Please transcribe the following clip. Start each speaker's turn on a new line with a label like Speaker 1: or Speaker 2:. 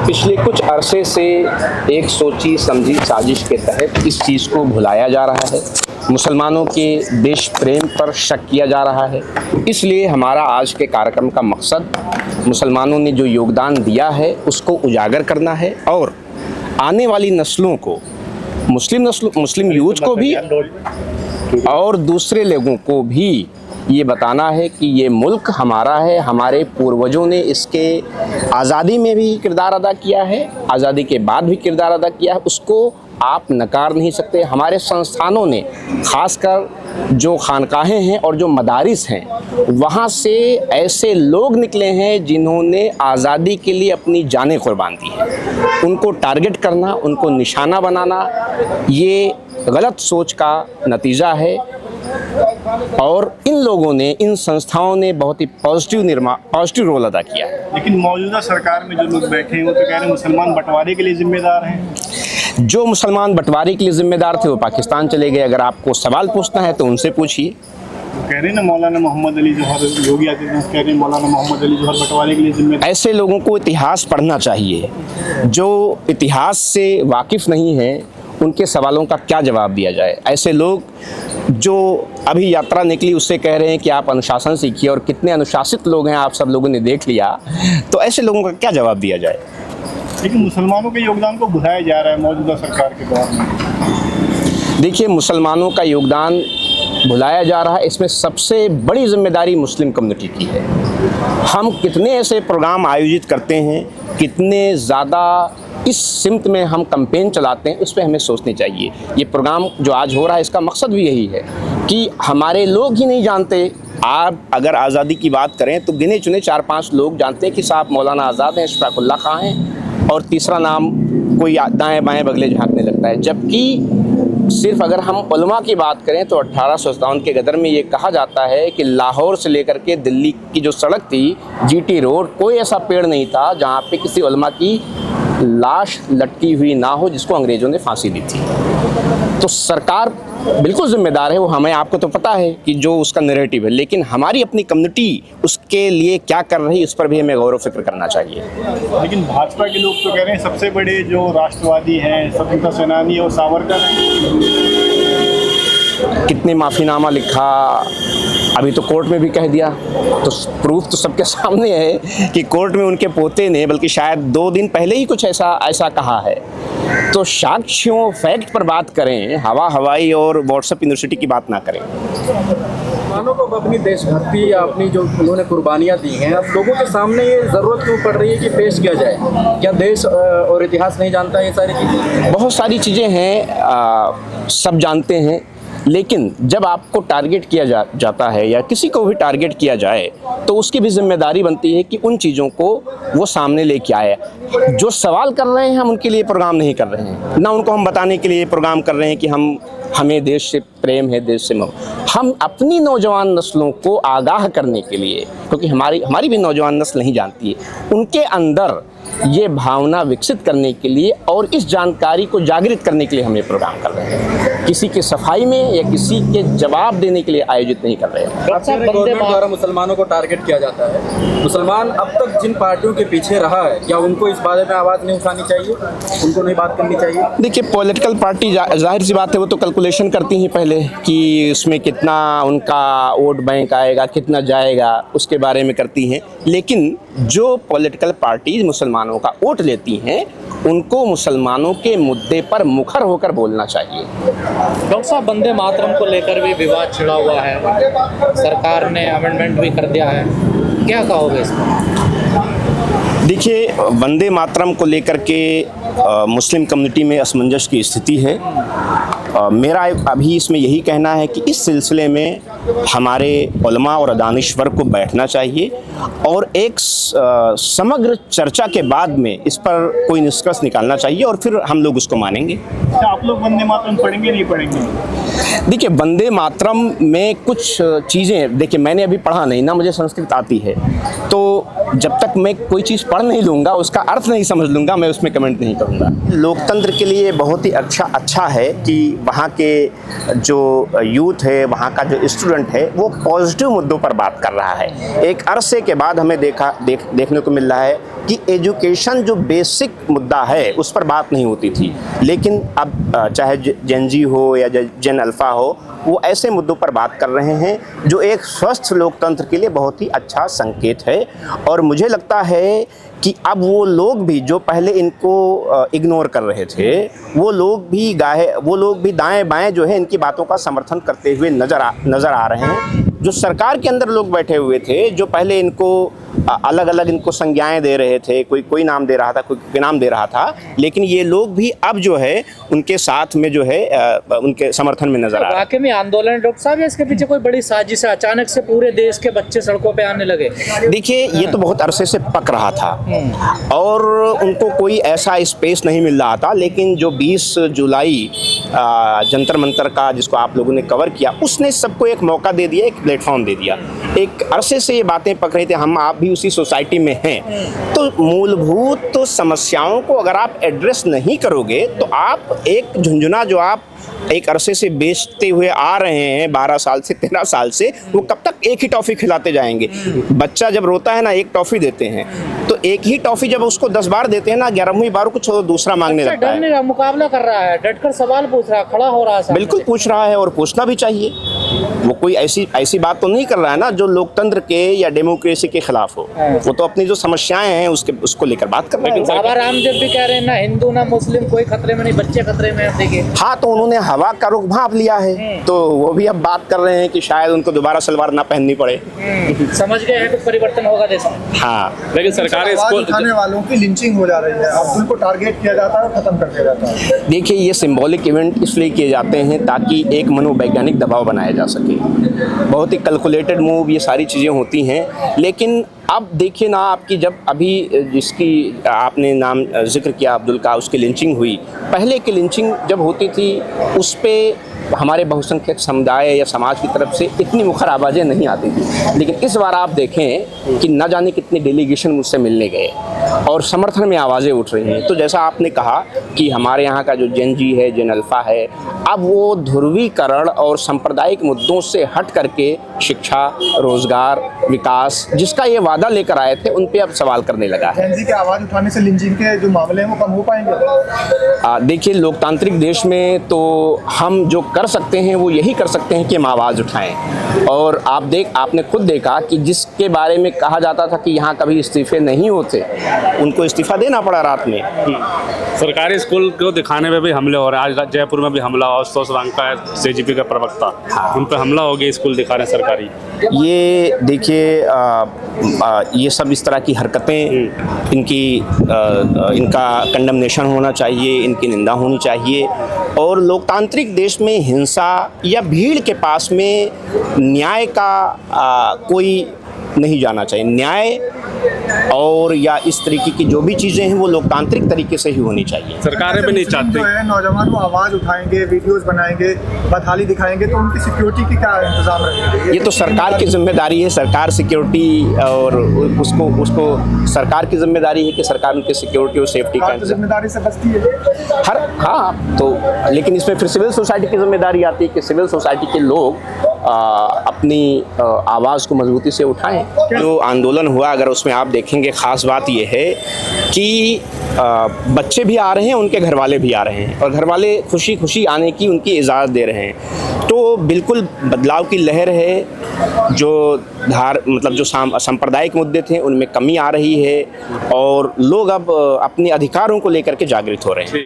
Speaker 1: पिछले कुछ अरसे से एक सोची समझी साजिश के तहत इस चीज़ को भुलाया जा रहा है, मुसलमानों के देश प्रेम पर शक किया जा रहा है। इसलिए हमारा आज के कार्यक्रम का मकसद मुसलमानों ने जो योगदान दिया है उसको उजागर करना है और आने वाली नस्लों को, मुस्लिम यूथ को भी और दूसरे लोगों को भी ये बताना है कि ये मुल्क हमारा है, हमारे पूर्वजों ने इसके आज़ादी में भी किरदार अदा किया है, आज़ादी के बाद भी किरदार अदा किया है, उसको आप नकार नहीं सकते। हमारे संस्थानों ने खासकर जो खानकाहें हैं और जो मदारिस हैं वहाँ से ऐसे लोग निकले हैं जिन्होंने आज़ादी के लिए अपनी जानें कुर्बान दी हैं। उनको टारगेट करना, उनको निशाना बनाना ये गलत सोच का नतीजा है और इन लोगों ने, इन संस्थाओं ने बहुत ही पॉजिटिव रोल अदा किया है।
Speaker 2: लेकिन मौजूदा सरकार में जो लोग बैठे हैं वो तो कह रहे हैं मुसलमान बंटवारे के लिए जिम्मेदार हैं।
Speaker 1: जो मुसलमान बंटवारे के लिए जिम्मेदार थे वो पाकिस्तान चले गए। अगर आपको सवाल पूछना है तो उनसे पूछिए।
Speaker 2: कह रहे हैं ना मौलाना मोहम्मद अली जौहर, योगी आदित्यनाथ कह रहे हैं मौलाना मोहम्मद अली जौहर बंटवारे के लिए जिम्मेदार।
Speaker 1: ऐसे लोगों को इतिहास पढ़ना चाहिए। जो इतिहास से वाकिफ़ नहीं है उनके सवालों का क्या जवाब दिया जाए। ऐसे लोग जो अभी यात्रा निकली उससे कह रहे हैं कि आप अनुशासन सीखिए और कितने अनुशासित लोग हैं आप सब लोगों ने देख लिया, तो ऐसे लोगों का क्या जवाब दिया जाए।
Speaker 2: लेकिन मुसलमानों के योगदान को भुलाया जा रहा है मौजूदा सरकार के दौर में।
Speaker 1: देखिए, मुसलमानों का योगदान भुलाया जा रहा है, इसमें सबसे बड़ी जिम्मेदारी मुस्लिम कम्युनिटी की है। हम कितने ऐसे प्रोग्राम आयोजित करते हैं, कितने ज़्यादा इस सिमत में हम कैंपेन चलाते हैं, उस पर हमें सोचनी चाहिए। ये प्रोग्राम जो आज हो रहा है इसका मकसद भी यही है कि हमारे लोग ही नहीं जानते। आप अगर आज़ादी की बात करें तो गिने चुने 4-5 लोग जानते हैं कि साहब मौलाना आज़ाद हैं, शफाकुल्लाह खां हैं और तीसरा नाम कोई दाएँ बाएँ बगले झाँकने लगता है। जबकि सिर्फ अगर हम उलमा की बात करें तो 1857 के गदर में ये कहा जाता है कि लाहौर से लेकर के दिल्ली की जो सड़क थी, जीटी रोड, कोई ऐसा पेड़ नहीं था जहाँ पे किसी उलमा की लाश लटकी हुई ना हो जिसको अंग्रेज़ों ने फांसी दी थी। तो सरकार बिल्कुल जिम्मेदार है, वो हमें, आपको तो पता है कि जो उसका नैरेटिव है, लेकिन हमारी अपनी कम्युनिटी उसके लिए क्या कर रही है उस पर भी हमें गौर व फिक्र करना चाहिए।
Speaker 2: लेकिन भाजपा के लोग तो कह रहे हैं सबसे बड़े जो राष्ट्रवादी हैं, स्वतंत्रता सेनानी और सावरकर हैं।
Speaker 1: कितने माफ़ीनामा लिखा, अभी तो कोर्ट में भी कह दिया, तो प्रूफ तो सबके सामने है कि कोर्ट में उनके पोते ने, बल्कि शायद 2 दिन पहले ही कुछ ऐसा कहा है। तो साक्ष्यों, फैक्ट पर बात करें, हवाई और व्हाट्सएप यूनिवर्सिटी की बात ना करें।
Speaker 3: मुसलमानों को अपनी देशभक्ति या अपनी जो उन्होंने कुर्बानियाँ दी हैं, अब लोगों के सामने ये ज़रूरत क्यों पड़ रही है कि पेश किया जाए? क्या देश और इतिहास नहीं जानता ये सारी चीज़ें?
Speaker 1: बहुत सारी चीज़ें हैं, सब जानते हैं, लेकिन जब आपको टारगेट किया जाता है या किसी को भी टारगेट किया जाए तो उसकी भी जिम्मेदारी बनती है कि उन चीज़ों को वो सामने लेके आए। जो सवाल कर रहे हैं हम उनके लिए प्रोग्राम नहीं कर रहे हैं, ना उनको हम बताने के लिए प्रोग्राम कर रहे हैं कि हमें देश से प्रेम है, देश से मोह। हम अपनी नौजवान नस्लों को आगाह करने के लिए, क्योंकि हमारी भी नौजवान नस्ल नहीं जानती है, उनके अंदर ये भावना विकसित करने के लिए और इस जानकारी को जागृत करने के लिए हम ये प्रोग्राम कर रहे हैं। किसी की सफाई में या किसी के जवाब देने के लिए आयोजित नहीं कर रहे हैं।
Speaker 3: गवर्नमेंट द्वारा मुसलमानों को टारगेट किया जाता है। मुसलमान अब तक जिन पार्टियों के पीछे रहा है, क्या उनको इस बारे में आवाज़ नहीं उठानी चाहिए? उनको नहीं बात करनी चाहिए?
Speaker 1: देखिए, पॉलिटिकल पार्टी जाहिर सी बात है वो तो कैलकुलेशन करती हैं पहले कि उसमें कितना उनका वोट बैंक आएगा, कितना जाएगा, उसके बारे में करती हैं। लेकिन जो पॉलिटिकल पार्टी मुसलमानों का वोट लेती हैं उनको मुसलमानों के मुद्दे पर मुखर होकर बोलना चाहिए।
Speaker 4: डॉक्टर साहब, वंदे मातरम को लेकर भी विवाद छिड़ा हुआ है, सरकार ने अमेंडमेंट भी कर दिया है, क्या कहोगे इस पर?
Speaker 1: देखिए, वंदे मातरम को लेकर के मुस्लिम कम्युनिटी में असमंजस की स्थिति है। मेरा अभी इसमें यही कहना है कि इस सिलसिले में हमारे उलमा और दानिश्वर को बैठना चाहिए और एक समग्र चर्चा के बाद में इस पर कोई निष्कर्ष निकालना चाहिए और फिर हम लोग उसको मानेंगे।
Speaker 2: क्या आप लोग वंदे मातरम पढ़ेंगे नहीं पढ़ेंगे?
Speaker 1: देखिए, वंदे मातरम में कुछ चीज़ें, देखिए मैंने अभी पढ़ा नहीं ना, मुझे संस्कृत आती है, तो जब तक मैं कोई चीज़ पढ़ नहीं लूँगा, उसका अर्थ नहीं समझ लूँगा, मैं उसमें कमेंट नहीं करूँगा। लोकतंत्र के लिए बहुत ही अच्छा है कि वहाँ के जो यूथ है, वहाँ का जो स्टूडेंट स्टूडेंट है वो पॉजिटिव मुद्दों पर बात कर रहा है। एक अरसे के बाद हमें देखने को मिल रहा है कि एजुकेशन जो बेसिक मुद्दा है उस पर बात नहीं होती थी, लेकिन अब चाहे जेन जी हो या जेन अल्फा हो, वो ऐसे मुद्दों पर बात कर रहे हैं जो एक स्वस्थ लोकतंत्र के लिए बहुत ही अच्छा संकेत है। और मुझे लगता है कि अब वो लोग भी जो पहले इनको इग्नोर कर रहे थे, वो लोग भी दाएं बाएं जो है इनकी बातों का समर्थन करते हुए नज़र आ रहे हैं। जो सरकार के अंदर लोग बैठे हुए थे, जो पहले इनको अलग अलग इनको संज्ञाएं दे रहे थे, कोई नाम दे रहा था, कोई नाम दे रहा था, लेकिन ये लोग भी अब जो है उनके साथ में जो है उनके समर्थन में नजर आ रहे हैं।
Speaker 4: वाकई में आंदोलन डॉक्टर साहब, या इसके पीछे कोई बड़ी साजिश है? अचानक से पूरे देश के बच्चे सड़कों पे आने लगे।
Speaker 1: देखिए, ये तो बहुत अरसे से पक रहा था और उनको कोई ऐसा स्पेस नहीं मिल रहा था, लेकिन जो 20 जुलाई जंतर मंतर का जिसको आप लोगों ने कवर किया, उसने सबको एक मौका दे दिया, एक प्लेटफॉर्म दे दिया। एक अरसे से ये बातें पक रही थी, हम आप भी उसी सोसाइटी में हैं, तो मूलभूत तो समस्याओं को अगर आप एड्रेस नहीं करोगे तो आप एक झुंझुना जो आप एक अरसे से बेचते हुए आ रहे हैं 12 साल से 13 साल से, वो कब तक एक ही टॉफ़ी खिलाते जाएंगे? बच्चा जब रोता है ना, एक टॉफ़ी देते हैं, तो एक ही टॉफ़ी जब उसको 10 बार देते हैं ना, 11वीं बार कुछ दूसरा मांगने लगता है।
Speaker 4: डरने का मुकाबला कर रहा है, डटकर सवाल पूछ रहा है, खड़ा हो रहा है।
Speaker 1: बिल्कुल पूछ रहा है और पूछना भी चाहिए। वो कोई ऐसी बात तो नहीं कर रहा है ना जो लोकतंत्र के या डेमोक्रेसी के खिलाफ हो। वो तो अपनी जो समस्याएं हैं उसको लेकर बात कर रहे हैं।
Speaker 4: बाबा रामदेव भी कह रहे हैं ना, हिंदू ना मुस्लिम कोई खतरे में नहीं, बच्चे खतरे में हैं। देखिए,
Speaker 1: हाँ, तो उन्होंने हवा का रुख भांप लिया है, तो वो भी अब बात कर रहे हैं कि शायद उनको दोबारा सलवार ना पहननी पड़े।
Speaker 4: समझ गए हैं कुछ परिवर्तन होगा देश में।
Speaker 1: हाँ,
Speaker 5: लेकिन सरकारी स्कूल
Speaker 2: उठाने वालों की लिंचिंग हो जा रही है, अब्दुल को टारगेट किया जाता है और खत्म कर दिया जाता है।
Speaker 1: देखिए, ये सिंबॉलिक इवेंट इसलिए किए जाते हैं ताकि एक मनोवैज्ञानिक दबाव बनाया जा सके। बहुत ही कैलकुलेटेड मूव ये सारी चीज़ें होती हैं, लेकिन अब देखिए ना, आपकी जब अभी जिसकी आपने नाम जिक्र किया अब्दुल का, उसकी लिंचिंग हुई, पहले की लिंचिंग जब होती थी उस पर हमारे बहुसंख्यक समुदाय या समाज की तरफ से इतनी मुखर आवाज़ें नहीं आती थी, लेकिन इस बार आप देखें कि न जाने कितने डेलीगेशन मुझसे मिलने गए और समर्थन में आवाज़ें उठ रही हैं। तो जैसा आपने कहा कि हमारे यहाँ का जो जेन जी है, जेन अल्फा है, अब वो ध्रुवीकरण और सांप्रदायिक मुद्दों से हट करके शिक्षा, रोजगार, विकास जिसका ये वादा लेकर आए थे, उन पे अब सवाल करने लगा है।
Speaker 2: जेन जी की आवाज़ उठाने से लिंचिंग के जो मामले हैं वो कम हो पाएंगे?
Speaker 1: देखिए, लोकतांत्रिक देश में तो हम जो कर सकते हैं वो यही कर सकते हैं कि हम आवाज़ उठाएं। और आपने खुद देखा कि जिसके बारे में कहा जाता था कि यहाँ कभी इस्तीफे नहीं होते, उनको इस्तीफा देना पड़ा रात में।
Speaker 5: सरकारी स्कूल को दिखाने में भी हमले हो रहे हैं। आज जयपुर में भी हमला हुआ, आशुतोष रंका CGP का प्रवक्ता, उन पर हमला हो गया स्कूल दिखा रहे सरकारी।
Speaker 1: ये देखिए, ये सब इस तरह की हरकतें इनका कंडमनेशन होना चाहिए, इनकी निंदा होनी चाहिए। और लोकतांत्रिक देश में हिंसा या भीड़ के पास में न्याय का कोई नहीं जाना चाहिए। न्याय और या इस तरीके की जो भी चीज़ें हैं वो लोकतांत्रिक तरीके से ही होनी चाहिए।
Speaker 5: सरकारें भी नहीं चाहती।
Speaker 2: जो है नौजवान वो आवाज़ उठाएंगे, वीडियोस बनाएंगे, बदहाली दिखाएंगे, तो उनकी सिक्योरिटी की क्या इंतजाम रखेंगे?
Speaker 1: ये तो सरकार की जिम्मेदारी है। सरकार सिक्योरिटी और उसको सरकार की जिम्मेदारी है कि सरकार उनकी सिक्योरिटी और सेफ्टी का
Speaker 2: जिम्मेदारी से बचती है
Speaker 1: हाँ, तो लेकिन इसमें फिर सिविल सोसाइटी की जिम्मेदारी आती है कि सिविल सोसाइटी के लोग अपनी आवाज़ को मजबूती से उठाएं। जो आंदोलन हुआ, अगर उसमें आप देखेंगे, ख़ास बात यह है कि बच्चे भी आ रहे हैं, उनके घर वाले भी आ रहे हैं और घर वाले खुशी खुशी आने की उनकी इजाज़त दे रहे हैं। तो बिल्कुल बदलाव की लहर है। जो मतलब जो सांप्रदायिक मुद्दे थे उनमें कमी आ रही है और लोग अब अपने अधिकारों को लेकर के जागृत हो रहे हैं।